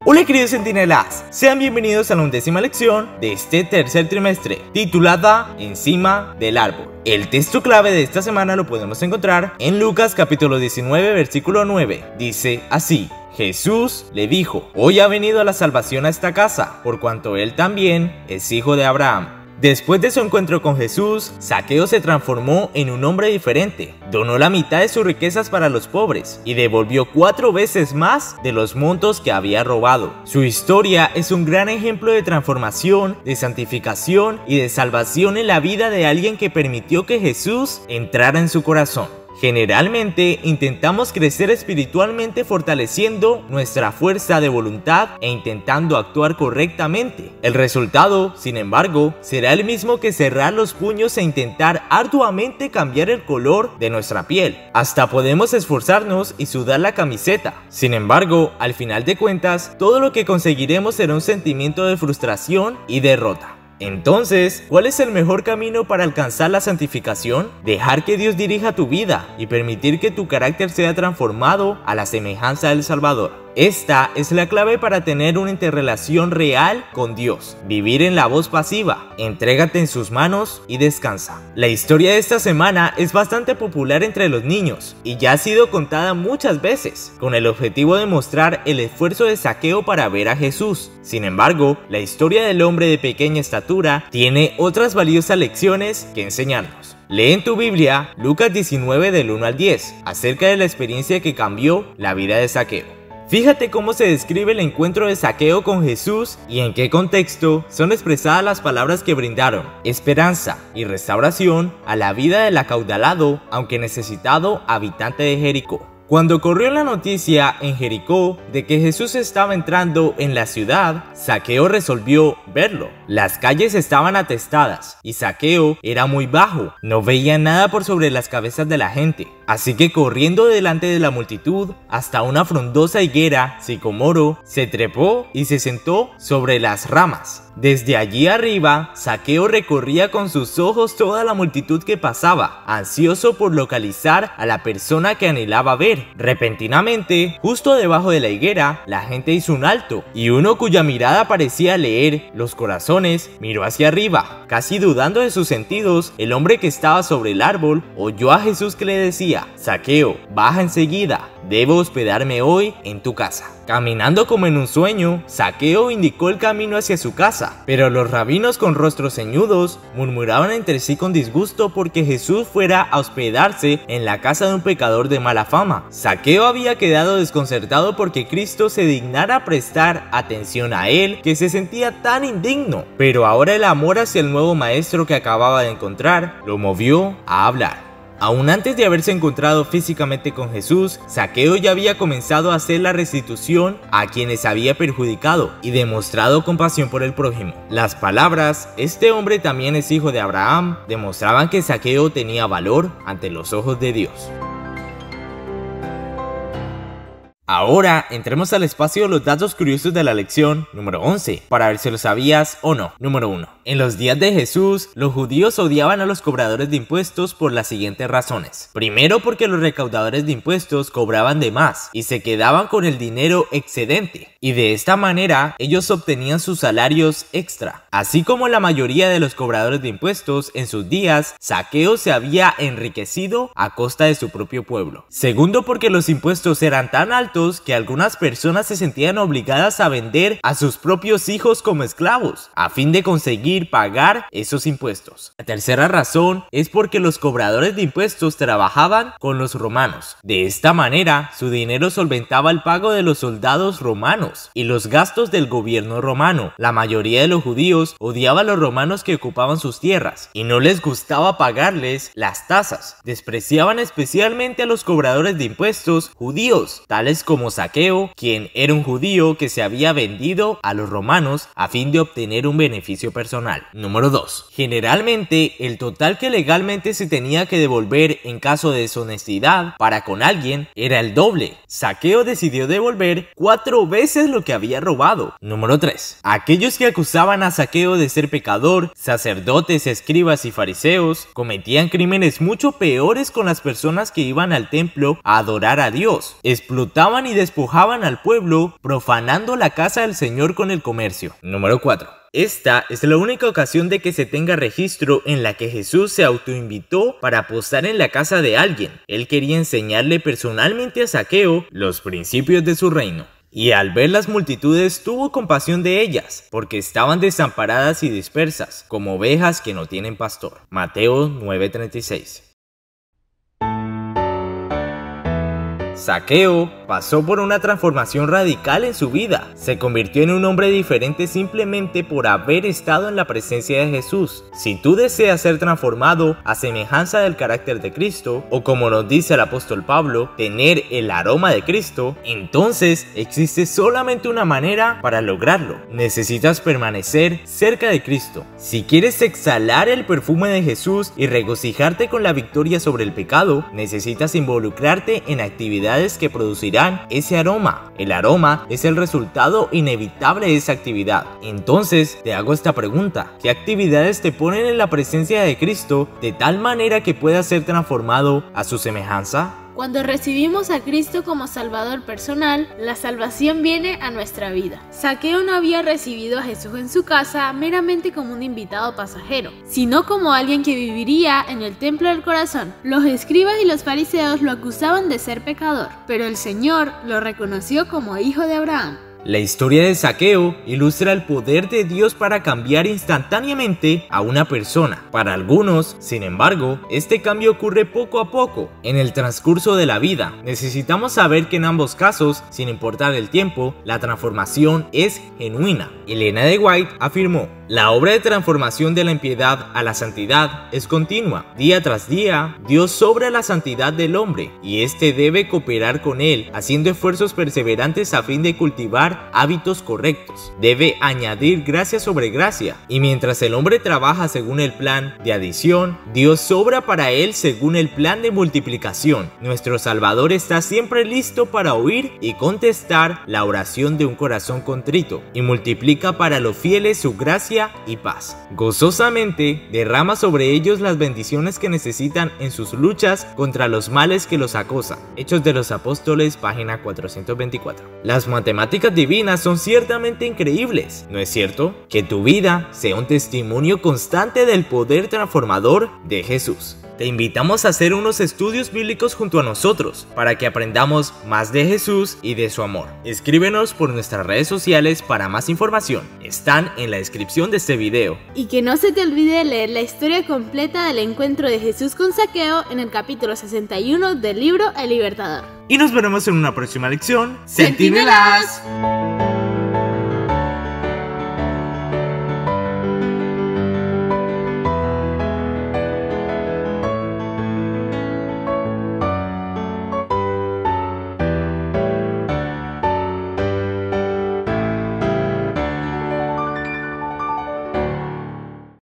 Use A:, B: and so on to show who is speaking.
A: Hola queridos centinelas, sean bienvenidos a la 11ª lección de este tercer trimestre, titulada Encima del árbol. El texto clave de esta semana lo podemos encontrar en Lucas capítulo 19 versículo 9, dice así: Jesús le dijo: hoy ha venido la salvación a esta casa, por cuanto él también es hijo de Abraham. Después de su encuentro con Jesús, Zaqueo se transformó en un hombre diferente, donó la mitad de sus riquezas para los pobres y devolvió 4 veces más de los montos que había robado. Su historia es un gran ejemplo de transformación, de santificación y de salvación en la vida de alguien que permitió que Jesús entrara en su corazón. Generalmente intentamos crecer espiritualmente fortaleciendo nuestra fuerza de voluntad e intentando actuar correctamente. El resultado, sin embargo, será el mismo que cerrar los puños e intentar arduamente cambiar el color de nuestra piel. Hasta podemos esforzarnos y sudar la camiseta. Sin embargo, al final de cuentas, todo lo que conseguiremos será un sentimiento de frustración y derrota. Entonces, ¿cuál es el mejor camino para alcanzar la santificación? Dejar que Dios dirija tu vida y permitir que tu carácter sea transformado a la semejanza del Salvador. Esta es la clave para tener una interrelación real con Dios. Vivir en la voz pasiva, entrégate en sus manos y descansa. La historia de esta semana es bastante popular entre los niños y ya ha sido contada muchas veces, con el objetivo de mostrar el esfuerzo de Zaqueo para ver a Jesús. Sin embargo, la historia del hombre de pequeña estatura tiene otras valiosas lecciones que enseñarnos. Lee en tu Biblia Lucas 19 del 1 al 10, acerca de la experiencia que cambió la vida de Zaqueo. Fíjate cómo se describe el encuentro de Zaqueo con Jesús y en qué contexto son expresadas las palabras que brindaron esperanza y restauración a la vida del acaudalado, aunque necesitado, habitante de Jericó. Cuando corrió la noticia en Jericó de que Jesús estaba entrando en la ciudad, Zaqueo resolvió verlo. Las calles estaban atestadas y Zaqueo era muy bajo, no veía nada por sobre las cabezas de la gente. Así que corriendo delante de la multitud hasta una frondosa higuera sicomoro, se trepó y se sentó sobre las ramas. Desde allí arriba, Zaqueo recorría con sus ojos toda la multitud que pasaba, ansioso por localizar a la persona que anhelaba ver. Repentinamente, justo debajo de la higuera, la gente hizo un alto, y uno cuya mirada parecía leer los corazones, miró hacia arriba. Casi dudando de sus sentidos, el hombre que estaba sobre el árbol oyó a Jesús que le decía: Zaqueo, baja enseguida, debo hospedarme hoy en tu casa. Caminando como en un sueño, Zaqueo indicó el camino hacia su casa, pero los rabinos con rostros ceñudos murmuraban entre sí con disgusto porque Jesús fuera a hospedarse en la casa de un pecador de mala fama. Zaqueo había quedado desconcertado porque Cristo se dignara prestar atención a él, que se sentía tan indigno, pero ahora el amor hacia el nuevo maestro que acababa de encontrar lo movió a hablar. Aún antes de haberse encontrado físicamente con Jesús, Zaqueo ya había comenzado a hacer la restitución a quienes había perjudicado y demostrado compasión por el prójimo. Las palabras "este hombre también es hijo de Abraham" demostraban que Zaqueo tenía valor ante los ojos de Dios. Ahora entremos al espacio de los datos curiosos de la lección número 11, para ver si lo sabías o no. Número 1. En los días de Jesús, los judíos odiaban a los cobradores de impuestos por las siguientes razones. Primero, porque los recaudadores de impuestos cobraban de más y se quedaban con el dinero excedente, y de esta manera ellos obtenían sus salarios extra. Así como la mayoría de los cobradores de impuestos en sus días, Zaqueo se había enriquecido a costa de su propio pueblo. Segundo, porque los impuestos eran tan altos que algunas personas se sentían obligadas a vender a sus propios hijos como esclavos a fin de conseguir pagar esos impuestos. La tercera razón es porque los cobradores de impuestos trabajaban con los romanos. De esta manera, su dinero solventaba el pago de los soldados romanos y los gastos del gobierno romano. La mayoría de los judíos odiaba a los romanos que ocupaban sus tierras y no les gustaba pagarles las tasas. Despreciaban especialmente a los cobradores de impuestos judíos, tales como Zaqueo, quien era un judío que se había vendido a los romanos a fin de obtener un beneficio personal. Número 2. Generalmente, el total que legalmente se tenía que devolver en caso de deshonestidad para con alguien era el doble. Zaqueo decidió devolver 4 veces lo que había robado. Número 3. Aquellos que acusaban a Zaqueo de ser pecador, sacerdotes, escribas y fariseos, cometían crímenes mucho peores con las personas que iban al templo a adorar a Dios. Explotaban robaban y despojaban al pueblo, profanando la casa del Señor con el comercio. Número 4. Esta es la única ocasión de que se tenga registro en la que Jesús se autoinvitó para posar en la casa de alguien. Él quería enseñarle personalmente a Zaqueo los principios de su reino. Y al ver las multitudes tuvo compasión de ellas, porque estaban desamparadas y dispersas, como ovejas que no tienen pastor. Mateo 9:36. Zaqueo pasó por una transformación radical en su vida. Se convirtió en un hombre diferente simplemente por haber estado en la presencia de Jesús. Si tú deseas ser transformado a semejanza del carácter de Cristo, o como nos dice el apóstol Pablo, tener el aroma de Cristo, entonces existe solamente una manera para lograrlo. Necesitas permanecer cerca de Cristo. Si quieres exhalar el perfume de Jesús y regocijarte con la victoria sobre el pecado, necesitas involucrarte en actividades que producirán ese aroma. El aroma es el resultado inevitable de esa actividad. Entonces te hago esta pregunta: ¿qué actividades te ponen en la presencia de Cristo de tal manera que puedas ser transformado a su semejanza?
B: Cuando recibimos a Cristo como Salvador personal, la salvación viene a nuestra vida. Zaqueo no había recibido a Jesús en su casa meramente como un invitado pasajero, sino como alguien que viviría en el templo del corazón. Los escribas y los fariseos lo acusaban de ser pecador, pero el Señor lo reconoció como hijo de Abraham.
A: La historia de Zaqueo ilustra el poder de Dios para cambiar instantáneamente a una persona. Para algunos, sin embargo, este cambio ocurre poco a poco, en el transcurso de la vida. Necesitamos saber que en ambos casos, sin importar el tiempo, la transformación es genuina. Elena de White afirmó: la obra de transformación de la impiedad a la santidad es continua. Día tras día, Dios obra la santidad del hombre, y éste debe cooperar con él, haciendo esfuerzos perseverantes a fin de cultivar hábitos correctos. Debe añadir gracia sobre gracia, y mientras el hombre trabaja según el plan de adición, Dios obra para él según el plan de multiplicación. Nuestro Salvador está siempre listo para oír y contestar la oración de un corazón contrito, y multiplica para los fieles su gracia y paz. Gozosamente derrama sobre ellos las bendiciones que necesitan en sus luchas contra los males que los acosan. Hechos de los Apóstoles, página 424. Las matemáticas divinas son ciertamente increíbles, ¿no es cierto? Que tu vida sea un testimonio constante del poder transformador de Jesús. Te invitamos a hacer unos estudios bíblicos junto a nosotros para que aprendamos más de Jesús y de su amor. Escríbenos por nuestras redes sociales para más información. Están en la descripción de este video.
B: Y que no se te olvide leer la historia completa del encuentro de Jesús con Zaqueo en el capítulo 61 del libro El Libertador.
A: Y nos veremos en una próxima lección. ¡Centinelas!